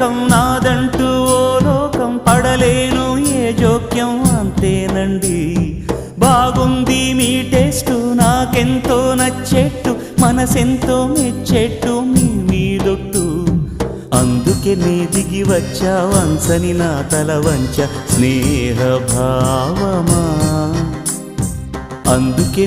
ఏకం నాదంటూ ఓ లోకం పడలేను ఏ జోక్యం అంతేనండి బాగుంది మీ టేస్టు నాకెంతో నచ్చేట్టు మనసెంతో మెచ్చేట్టు మీ మీదొట్టు అందుకే నీ దిగి వచ్చా వంచని నా తల వంచ స్నేహ భావమా అందుకే